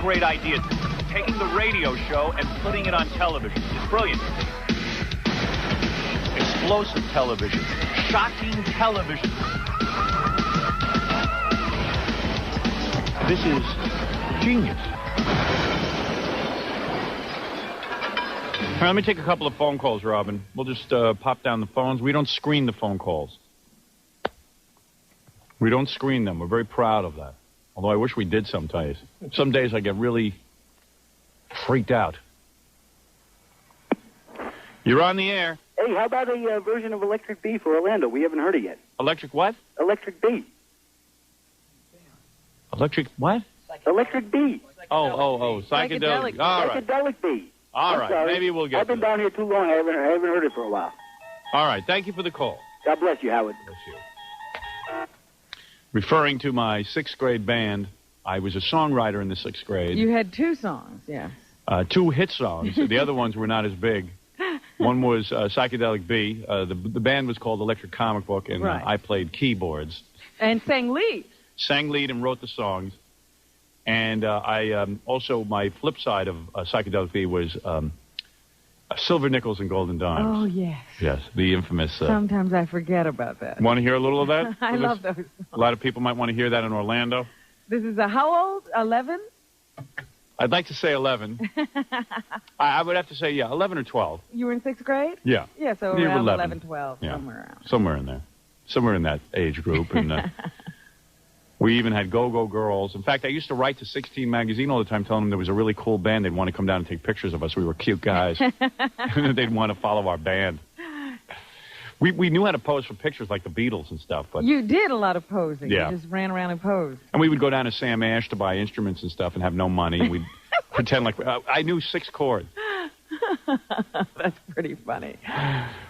great idea. Taking the radio show and putting it on television. It's brilliant. Explosive television. Shocking television. This is genius. All right, let me take a couple of phone calls, Robin. We'll just pop down the phones. We don't screen the phone calls. We don't screen them. We're very proud of that. Although I wish we did sometimes. Some days I get really freaked out. You're on the air. Hey, how about a version of Electric Bee for Orlando? We haven't heard it yet. Electric what? Electric Bee. Electric what? Electric Bee. Oh, psychedelic. All right. Psychedelic Bee. All right, sorry. maybe we'll get I've been down here too long. I haven't heard it for a while. All right, thank you for the call. God bless you, Howard. Bless you. Referring to my 6th grade band, I was a songwriter in the 6th grade. You had 2 songs, yeah. 2 hit songs. The other ones were not as big. One was Psychedelic Bee. The band was called Electric Comic Book, and right. I played keyboards. And sang lead. Sang lead and wrote the songs. And I also, my flip side of Psychedelic Bee was Silver Nickels and Golden Dimes. Oh, yes. Yes, the infamous... Sometimes I forget about that. Want to hear a little of that? I love those songs. A lot of people might want to hear that in Orlando. This is how old? 11? I'd like to say 11. I would have to say, 11 or 12. You were in 6th grade? Yeah. Yeah, so Near around 11. 11, 12, Yeah. somewhere around. Somewhere in there. Somewhere in that age group. And we even had Go-Go Girls. In fact, I used to write to 16 Magazine all the time telling them there was a really cool band. They'd want to come down and take pictures of us. We were cute guys. They'd want to follow our band. We knew how to pose for pictures like the Beatles and stuff. But You did a lot of posing. Yeah. You just ran around and posed. And we would go down to Sam Ash to buy instruments and stuff and have no money. And we'd pretend like I knew 6 chords. That's pretty funny.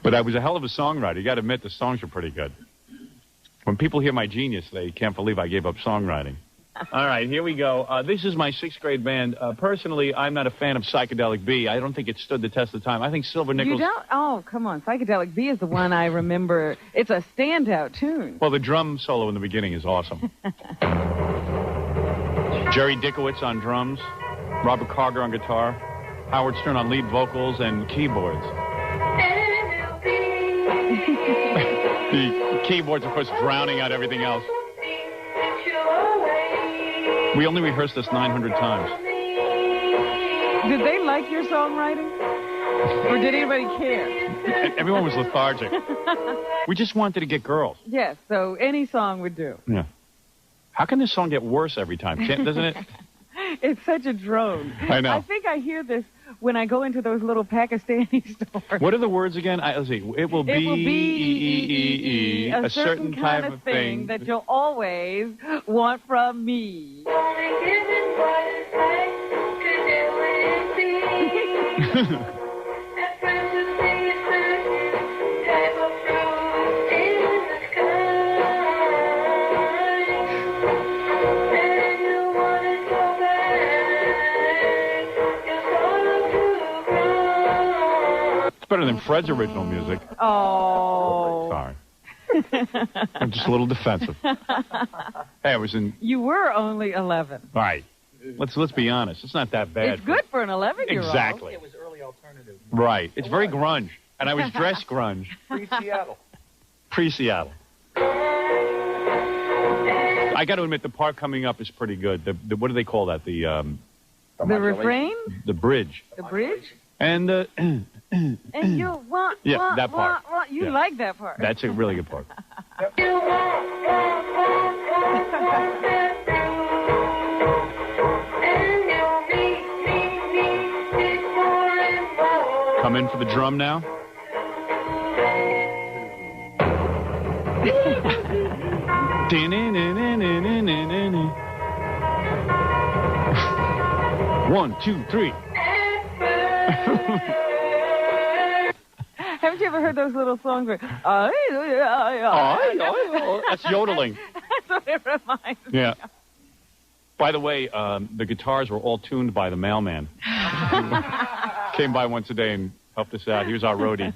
But I was a hell of a songwriter. You got to admit the songs are pretty good. When people hear my genius, they can't believe I gave up songwriting. All right, here we go. This is my 6th grade band. Personally, I'm not a fan of Psychedelic Bee. I don't think it stood the test of time. I think Silver Nickels... You don't? Oh, come on. Psychedelic Bee is the one I remember. It's a standout tune. Well, the drum solo in the beginning is awesome. Jerry Dickowitz on drums, Robert Carger on guitar, Howard Stern on lead vocals and keyboards. The keyboards, of course, drowning out everything else. We only rehearsed this 900 times. Did they like your songwriting? Or did anybody care? Everyone was lethargic. We just wanted to get girls. Yes, so any song would do. Yeah. How can this song get worse every time? Doesn't it? It's such a drone. I know. I think I hear this when I go into those little Pakistani stores. What are the words again? Let's see. It will be a certain kind of thing that you'll always want from me. Better than Fred's original music. Oh. Sorry. I'm just a little defensive. Hey, I was in... You were only 11. Right. Let's be honest. It's not that bad. It's good for an 11-year-old. Exactly. It was early alternative. Right. It's very grunge. And I was dressed grunge. Pre-Seattle. Pre-Seattle. I got to admit, the part coming up is pretty good. The what do they call that? The refrain? The bridge. The bridge? And the... And you want, yeah, that part. Want. You like that part. That's a really good part. Come in for the drum now. One, two, three. Haven't you ever heard those little songs where... That's yodeling. That's what it reminds me Yeah. of. By the way, the guitars were all tuned by the mailman. Came by once a day and helped us out. He was our roadie.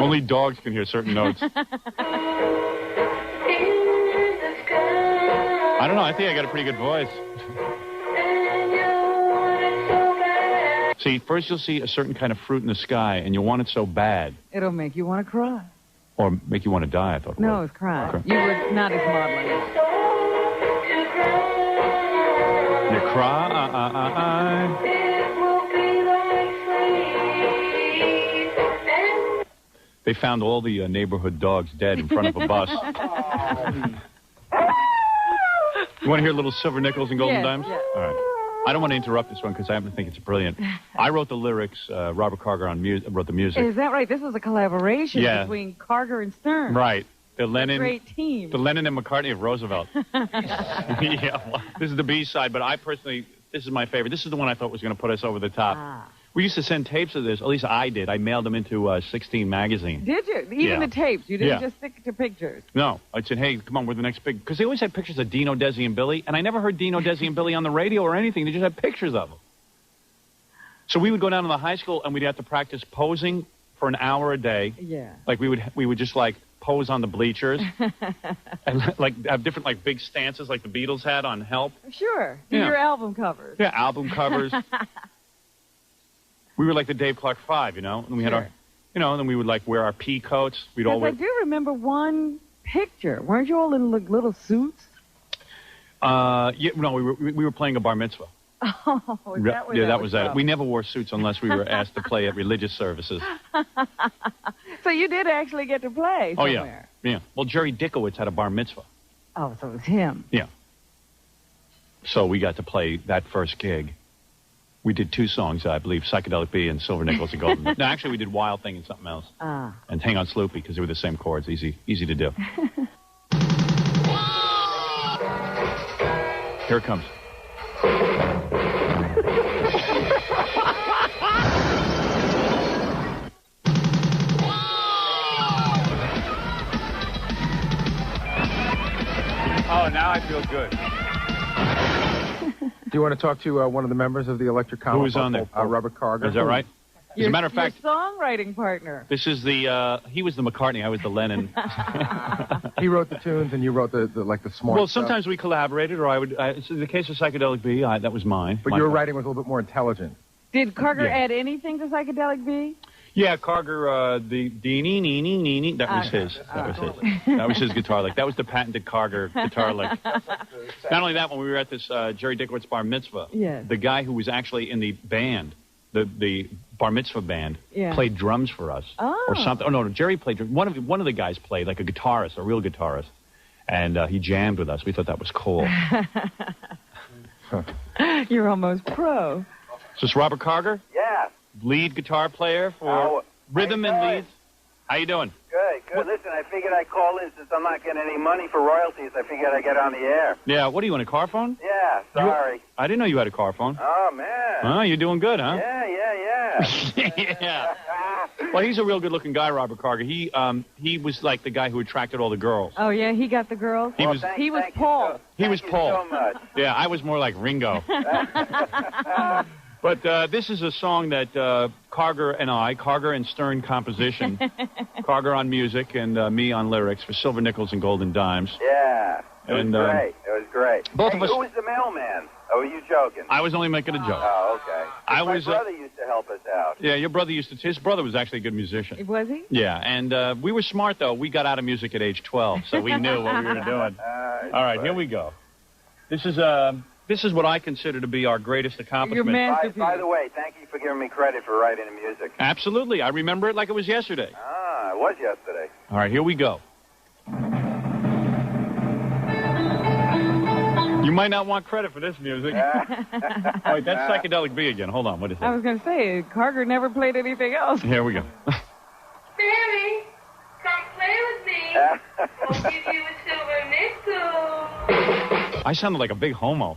Only dogs can hear certain notes. I don't know. I think I got a pretty good voice. See, first you'll see a certain kind of fruit in the sky, and you'll want it so bad. It'll make you want to cry. Or make you want to die, I thought. No, it's crying. Okay. You were not as maudlin. You cry. They found all the neighborhood dogs dead in front of a bus. You want to hear Little Silver Nickels and Golden Dimes? Yes. All right. I don't want to interrupt this one because I happen to think it's brilliant. I wrote the lyrics. Robert Carger wrote the music. Is that right? This was a collaboration between Carger and Stern. Right. The Lennon, great team. The Lennon and McCartney of Roosevelt. Yeah. Well, this is the B side, but I personally, this is my favorite. This is the one I thought was going to put us over the top. We used to send tapes of this. At least I did. I mailed them into 16 magazine. Did you? Even the tapes? You didn't just stick to pictures? No. I said, hey, come on, we're the next big... Because they always had pictures of Dino, Desi, and Billy, and I never heard Dino, Desi, and Billy on the radio or anything. They just had pictures of them. So we would go down to the high school, and we'd have to practice posing for an hour a day. Yeah. Like, we would just, like, pose on the bleachers. And, like, have different, like, big stances like the Beatles had on Help. Sure. Do your album covers. Yeah, album covers. We were like the Dave Clark Five, you know, and we had our, you know, and then we would like wear our pea coats. We'd all wear. I do remember one picture. Weren't you all in little suits? Yeah, no, we were playing a bar mitzvah. Oh, that was that was that. We never wore suits unless we were asked to play at religious services. So you did actually get to play somewhere. Oh yeah. Well, Jerry Dickowitz had a bar mitzvah. Oh, so it was him. Yeah. So we got to play that first gig. We did 2 songs, I believe, Psychedelic Bee and Silver Nickels and Golden. No, actually, we did Wild Thing and something else. And Hang On Sloopy, because they were the same chords. Easy to do. Here it comes. Oh, now I feel good. Do you want to talk to one of the members of the Electric Comic? Who is on there? Robert Carger. Is that right? As a matter of fact, your songwriting partner. This is the, he was the McCartney, I was the Lennon. He wrote the tunes and you wrote the smart Well, stuff. sometimes we collaborated, or I would, in the case of Psychedelic Bee, that was mine. But your writing was a little bit more intelligent. Did Carger add anything to Psychedelic Bee? Yeah, Carger, the dee-nee-nee-nee-nee, that was his. That was his. That was his guitar lick. That was the patented Carger guitar lick. Not only that, when we were at this Jerry Dickowitz bar mitzvah, the guy who was actually in the band, the bar mitzvah band, played drums for us. Or something. Oh, no, Jerry played drums. One of the guys played, like a guitarist, a real guitarist. And he jammed with us. We thought that was cool. You're almost pro. Is this Robert Carger? Yeah. Lead guitar player for rhythm and leads. How you doing? Good. Listen, I figured I'd call in since I'm not getting any money for royalties. I figured I'd get on the air. Yeah, what are you, on a car phone? Yeah, sorry. I didn't know you had a car phone. Oh, man. Oh, you're doing good, huh? Yeah. Yeah. Well, he's a real good-looking guy, Robert Carger. He was like the guy who attracted all the girls. Oh, yeah, he got the girls? He was Paul. He was Paul. So much. Yeah, I was more like Ringo. But this is a song that Carger and Stern composition, Carger on music and me on lyrics for Silver Nickels and Golden Dimes. Yeah, it was great. It was great. Both of us. Who was the mailman? Oh, were you joking? I was only making a joke. Oh, okay. My brother used to help us out. Yeah, your brother used to. His brother was actually a good musician. Was he? Yeah, and we were smart, though. We got out of music at age 12, so we knew what we were doing. All right, here we go. This is what I consider to be our greatest accomplishment. By the way, thank you for giving me credit for writing the music. Absolutely. I remember it like it was yesterday. Ah, it was yesterday. All right, here we go. You might not want credit for this music. Oh, wait, that's Psychedelic Bee again. Hold on, what is that? I was going to say, Carger never played anything else. Here we go. Mary, come play with me. We'll give you a silver nickel. I sounded like a big homo.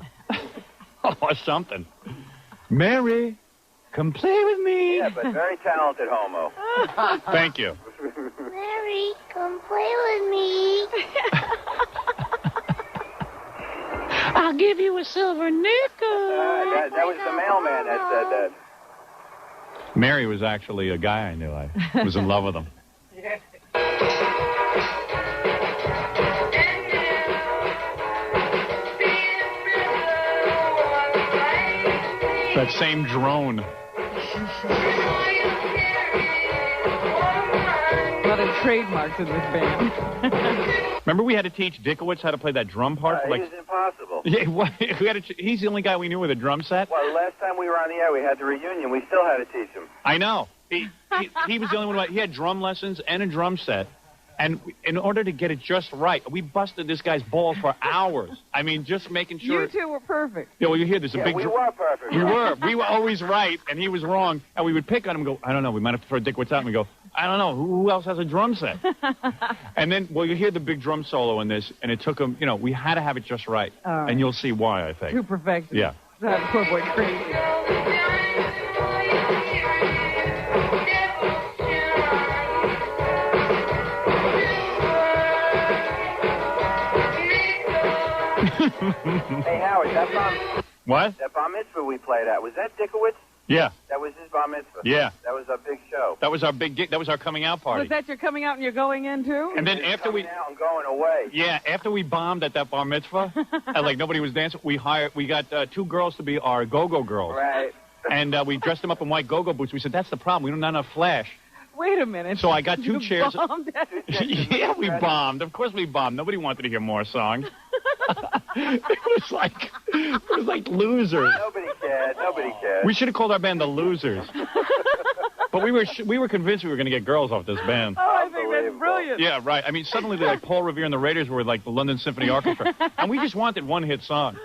Or something. Mary, come play with me. Yeah, but very talented homo. Thank you. Mary, come play with me. I'll give you a silver nickel. That was the mailman that said that. Mary was actually a guy I knew. I was in love with him. That same drone. A lot of trademarks in this band. Remember we had to teach Dickowitz how to play that drum part? It was impossible. Yeah, we had to, he's the only guy we knew with a drum set. Well, last time we were on the air, we had the reunion. We still had to teach him. I know. He was the only one. He had drum lessons and a drum set. And in order to get it just right, we busted this guy's balls for hours. I mean, just making sure. You two were perfect. Yeah, well, you hear there's a big. We were perfect. We were always right, and he was wrong. And we would pick on him and go, I don't know, we might have to throw Dickowitz out. And we go, I don't know, who else has a drum set? And then, well, you hear the big drum solo in this, and it took him, we had to have it just right. Right. And you'll see why, I think. To perfection. Yeah. That poor boy crazy. Hey, Howard, that bar mitzvah we played at, was that Dickowitz? Yeah. That was his bar mitzvah. Yeah. That was a big show. That was our big gig. That was our coming out party. Was that your coming out and you're going in too? And then after we... Out and going away. Yeah, after we bombed at that bar mitzvah, and like nobody was dancing, we got 2 girls to be our go-go girls. Right. And we dressed them up in white go-go boots. We said, that's the problem. We don't have enough flash. Wait a minute. So I got 2 chairs. Yeah, we bombed. Of course we bombed. Nobody wanted to hear more songs. It was like losers. Nobody cared. We should have called our band the Losers. But we were convinced we were going to get girls off this band. Oh, I think that's brilliant. Yeah, right. I mean, suddenly they're like Paul Revere and the Raiders were like the London Symphony Orchestra, and we just wanted one hit song.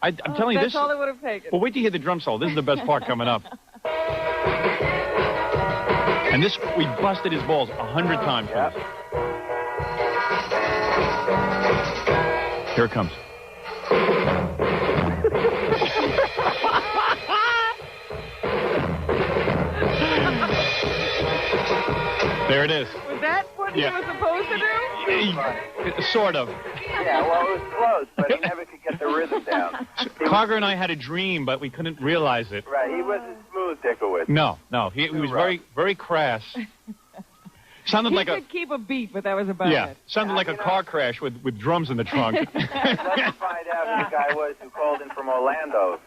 I'm telling you, that's this. all it would have taken. Well, wait till you hear the drum solo. This is the best part coming up. And this, we busted his balls 100 times. Yeah. Here it comes. There it is. Was that what he was supposed to do? Sort of. Yeah, well, it was close, but he never could get the rhythm down. Carger and I had a dream, but we couldn't realize it. Right, he wasn't smooth, Dickowitz. No. He was very, very crass. Sounded like he could keep a beat, but that was about it. Sounded like a car crash with drums in the trunk. Let's find out who the guy was who called in from Orlando.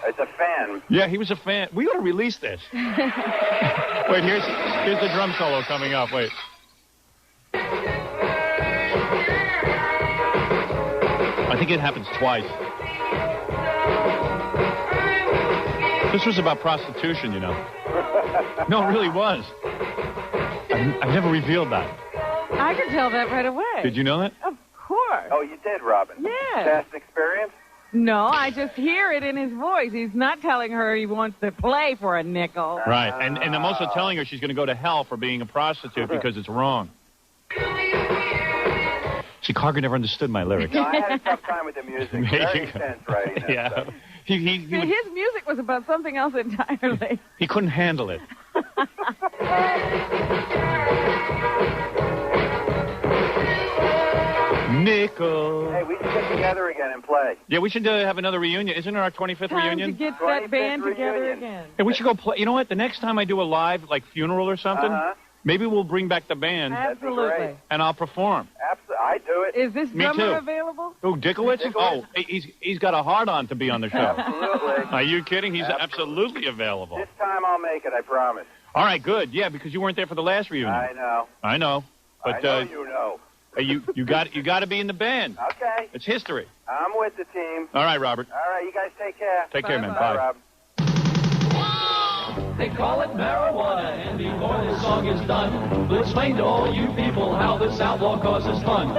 It's a fan. Yeah, he was a fan. We ought to release this. Wait, here's the drum solo coming up. Wait. I think it happens twice. This was about prostitution, No, it really was. I've never revealed that. I could tell that right away. Did you know that? Of course. Oh, you did, Robin? Yeah. Past experience? No, I just hear it in his voice. He's not telling her he wants to play for a nickel. Right, and I'm also telling her she's going to go to hell for being a prostitute because it's wrong. See, Carger never understood my lyrics. No, I had a tough time with the music. Very intense writing that Yeah. stuff. His music was about something else entirely. He couldn't handle it. Nickel. Hey, we should get together again and play. Yeah, we should have another reunion. Isn't it our 25th Time reunion? to get that band together reunion. again. Hey, we should go play. You know what? The next time I do a live, like, funeral or something, maybe we'll bring back the band Absolutely. and I'll perform. Absolutely. I do it. Is this Me drummer too. available? Oh, Dickowitz? Oh, he's got a hard-on to be on the show. Absolutely. Are you kidding? He's absolutely available. This time I'll make it, I promise. All right, good. Yeah, because you weren't there for the last reunion. I know. I know. But I know you know. you got to be in the band. Okay. It's history. I'm with the team. All right, Robert. All right, you guys take care. Take care, man. Bye, Bye. Rob. They call it marijuana, and before this song is done, we'll explain to all you people how this outlaw causes fun.